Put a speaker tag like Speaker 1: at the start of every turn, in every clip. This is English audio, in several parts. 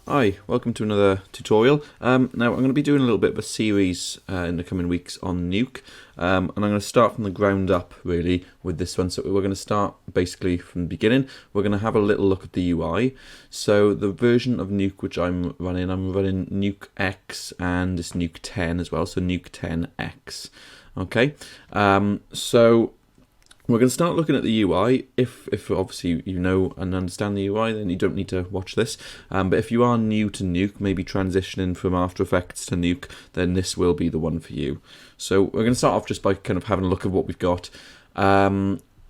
Speaker 1: Hi, welcome to another tutorial. Now I'm going to be doing a little bit of a series in the coming weeks on Nuke, and I'm going to start from the ground up really with this one. So we're going to start basically from the beginning. We're going to have a little look at the UI. So the version of Nuke which I'm running Nuke X and this Nuke 10 as well, so Nuke 10X. Okay, so we're going to start looking at the UI. If obviously you know and understand the UI, then you don't need to watch this. But if you are new to Nuke, maybe transitioning from After Effects to Nuke, then this will be the one for you. So we're going to start off just by kind of having a look at what we've got.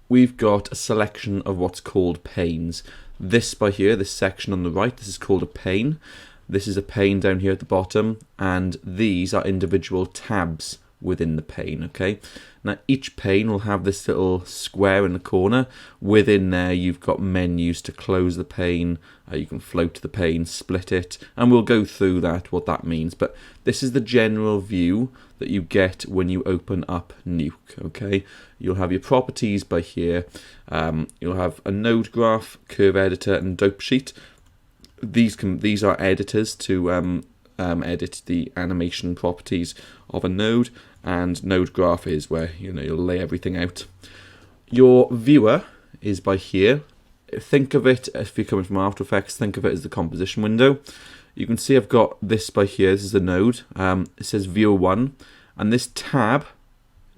Speaker 1: We've got a selection of what's called panes. This by here, this section on the right, this is called a pane. This is a pane down here at the bottom, and these are individual tabs within the pane. Okay, now each pane will have this little square in the corner. Within there you've got menus to close the pane, you can float the pane, split it, and we'll go through that, what that means. But this is the general view that you get when you open up Nuke. Okay, you'll have your properties by here, you'll have a node graph, curve editor, and dope sheet. These are editors to edit the animation properties of a node, and node graph is where you'll lay everything out. Your viewer is by here. Think of it, if you're coming from After Effects, think of it as the composition window. You can see I've got this by here. This is a node. It says viewer 1, and this tab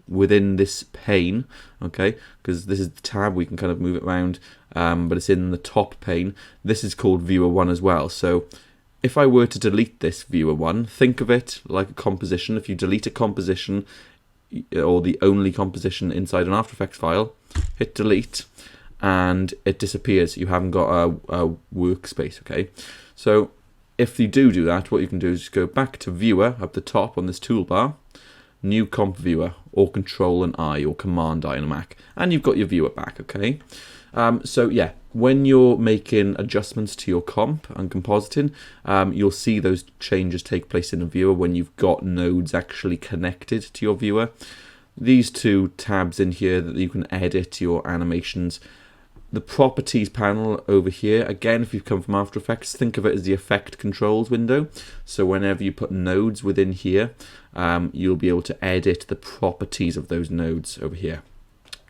Speaker 1: within this pane, okay, because this is the tab, we can kind of move it around, but it's in the top pane. This is called viewer 1 as well. So if I were to delete this viewer 1, think of it like a composition. If you delete a composition, or the only composition inside an After Effects file, hit delete, and it disappears. You haven't got a workspace, okay? So if you do that, what you can do is just go back to viewer up the top on this toolbar, new comp viewer, or control and I, or command I on a Mac, and you've got your viewer back, okay? So yeah, when you're making adjustments to your comp and compositing, you'll see those changes take place in the viewer when you've got nodes actually connected to your viewer. These two tabs in here that you can edit your animations. The properties panel over here, again, if you've come from After Effects, think of it as the effect controls window. So whenever you put nodes within here, you'll be able to edit the properties of those nodes over here.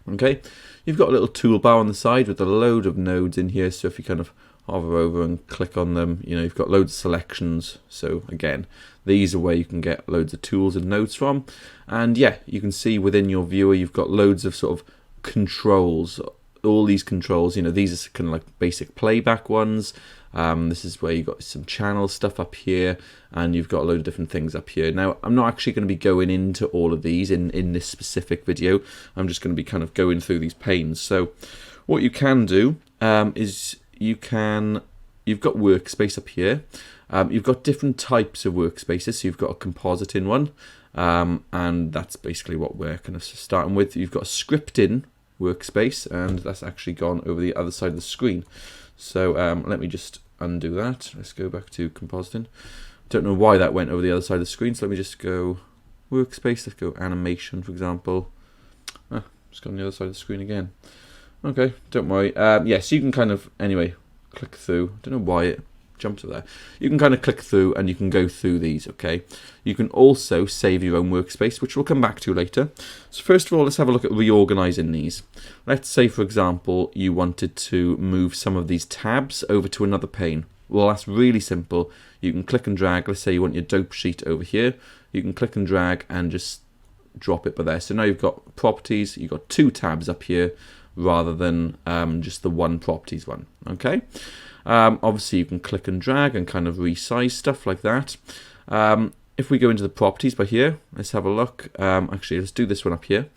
Speaker 1: Okay, you've got a little toolbar on the side with a load of nodes in here, so if you kind of hover over and click on them, you've got loads of selections. So again, these are where you can get loads of tools and nodes from. And yeah, you can see within your viewer you've got loads of sort of controls. All these controls, these are kind of like basic playback ones. This is where you've got some channel stuff up here, and you've got a load of different things up here. Now, I'm not actually going to be going into all of these in this specific video. I'm just going to be kind of going through these panes. So what you can do is you've got workspace up here. You've got different types of workspaces. So you've got a compositing one, and that's basically what we're kind of starting with. You've got a scripting workspace, and that's actually gone over the other side of the screen. So let me just undo that. Let's go back to compositing. Don't know why that went over the other side of the screen, so let me just go workspace. Let's go animation, for example. It's gone on the other side of the screen again. Okay, don't worry. Yeah, so you can kind of, anyway, click through. Don't know why it jumped up there. You can kind of click through and you can go through these, okay? You can also save your own workspace, which we'll come back to later. So first of all, let's have a look at reorganizing these. Let's say, for example, you wanted to move some of these tabs over to another pane. Well, that's really simple. You can click and drag. Let's say you want your dope sheet over here. You can click and drag and just drop it by there. So now you've got properties, you've got two tabs up here rather than just the one properties one, okay? Obviously you can click and drag and kind of resize stuff like that. If we go into the properties by here, let's have a look. Actually, let's do this one up here.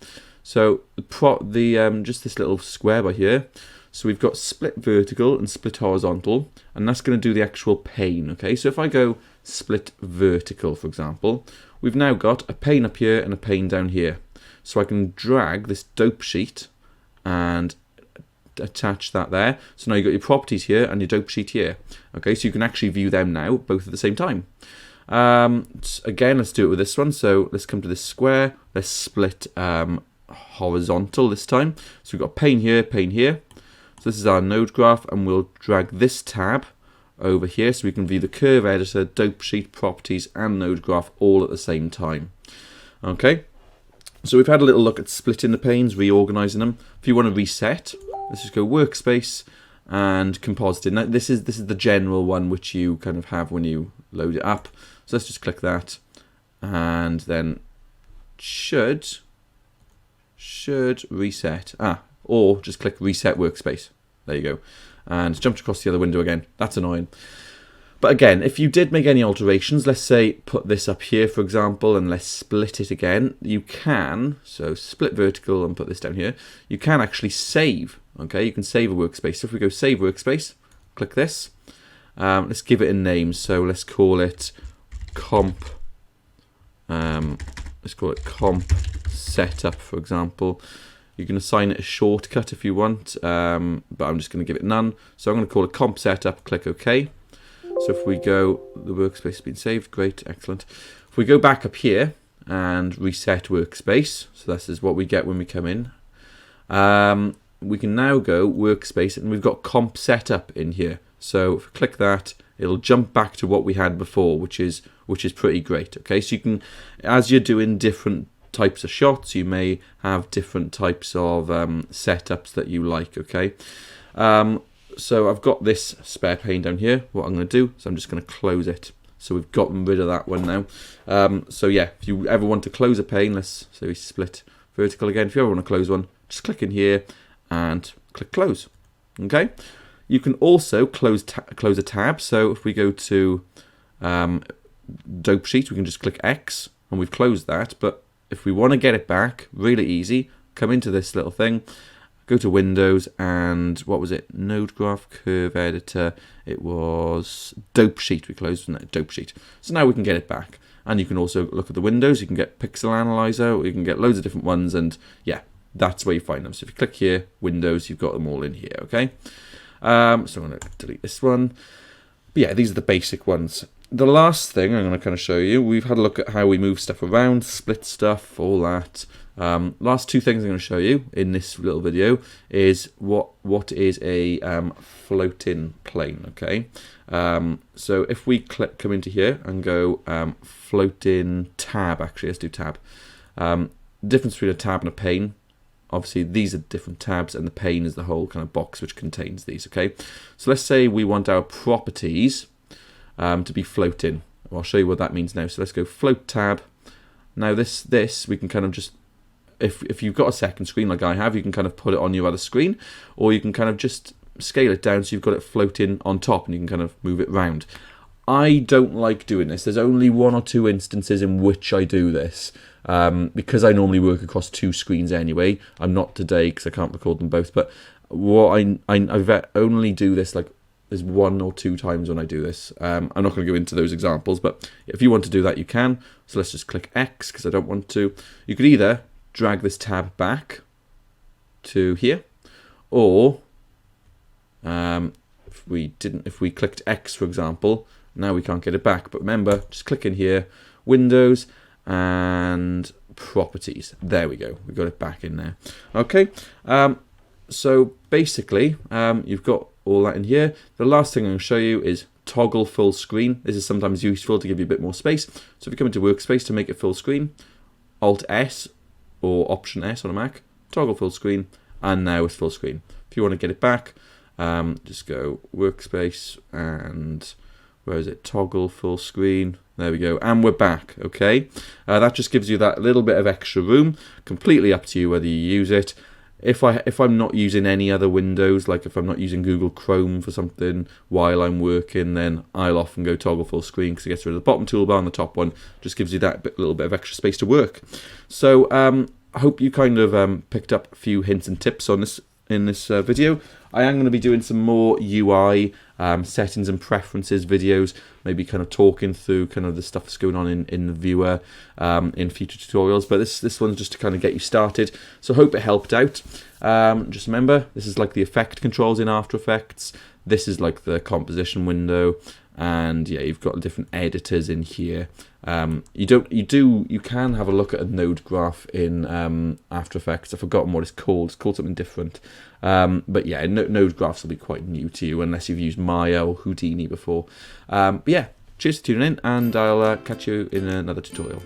Speaker 1: So just this little square by here. So we've got split vertical and split horizontal, and that's going to do the actual pane. Okay, so if I go split vertical, for example, we've now got a pane up here and a pane down here. So I can drag this dope sheet and attach that there. So now you've got your properties here and your dope sheet here. Okay, so you can actually view them now both at the same time. Again, let's do it with this one. So let's come to this square. Let's split horizontal this time. So we've got pane here, pane here. So this is our node graph, and we'll drag this tab over here so we can view the curve editor, dope sheet, properties and node graph all at the same time. Okay, so we've had a little look at splitting the panes, reorganizing them. If you want to reset, let's just go Workspace and Compositing. Now this is the general one which you kind of have when you load it up. So let's just click that, and then should reset. Or just click Reset Workspace. There you go. And jumped across the other window again. That's annoying. But again, if you did make any alterations, let's say put this up here, for example, and let's split it again, you can, so split vertical and put this down here, you can actually save, okay? You can save a workspace. So if we go Save Workspace, click this. Let's give it a name, so let's call it Comp, Setup, for example. You can assign it a shortcut if you want, but I'm just going to give it none. So I'm going to call it Comp Setup, click OK. So if we go, the workspace has been saved, great, excellent. If we go back up here and reset workspace, so this is what we get when we come in. We can now go workspace and we've got comp setup in here. So if we click that, it'll jump back to what we had before, which is pretty great. Okay, so you can, as you're doing different types of shots, you may have different types of setups that you like. Okay. So I've got this spare pane down here. What I'm going to do is I'm just going to close it. So we've gotten rid of that one now. So yeah, if you ever want to close a pane, let's say we split vertical again. If you ever want to close one, just click in here and click close. Okay. You can also close a tab. So if we go to dope sheet, we can just click X and we've closed that. But if we want to get it back, really easy, come into this little thing. Go to Windows and what was it? Node Graph, Curve Editor. It was Dope Sheet. We closed on that Dope Sheet. So now we can get it back. And you can also look at the windows. You can get Pixel Analyzer. Or you can get loads of different ones. And yeah, that's where you find them. So if you click here, Windows, you've got them all in here. Okay. So I'm going to delete this one. But yeah, these are the basic ones. The last thing I'm going to kind of show you, we've had a look at how we move stuff around, split stuff, all that. Last two things I'm going to show you in this little video is what is a floating plane. Okay, so if we come into here and go floating tab, actually let's do tab. Difference between a tab and a pane. Obviously these are different tabs and the pane is the whole kind of box which contains these. Okay, so let's say we want our properties to be floating. I'll show you what that means now. So let's go float tab. Now this we can kind of just, if you've got a second screen like I have, you can kind of put it on your other screen, or you can kind of just scale it down so you've got it floating on top and you can kind of move it round. I don't like doing this. There's only one or two instances in which I do this, because I normally work across two screens anyway. I'm not today because I can't record them both, but what I only do this like there's one or two times when I do this. I'm not going to go into those examples, but if you want to do that, you can. So let's just click X because I don't want to. You could either drag this tab back to here, or if we clicked X, for example, now we can't get it back. But remember, just click in here, Windows and Properties. There we go. We got it back in there. Okay. So basically, you've got all that in here. The last thing I'm going to show you is toggle full screen. This is sometimes useful to give you a bit more space. So if you come into Workspace to make it full screen, Alt S or Option S on a Mac, toggle full screen, and now it's full screen. If you want to get it back, just go Workspace and where is it? Toggle full screen. There we go, and we're back. Okay, that just gives you that little bit of extra room. Completely up to you whether you use it. If I'm not using any other windows, like if I'm not using Google Chrome for something while I'm working, then I'll often go toggle full screen because it gets rid of the bottom toolbar, and the top one just gives you that little bit of extra space to work. So I hope you kind of picked up a few hints and tips on this in this video. I am going to be doing some more UI settings and preferences videos, maybe kind of talking through kind of the stuff that's going on in the viewer in future tutorials, but this one's just to kind of get you started. So I hope it helped out. Just remember, this is like the effect controls in After Effects. This is like the composition window. and yeah, you've got different editors in here. You can have a look at a node graph in After Effects. I've forgotten what it's called. It's called something different. But yeah, node graphs will be quite new to you unless you've used Maya or Houdini before. But yeah, cheers for tuning in, and I'll catch you in another tutorial.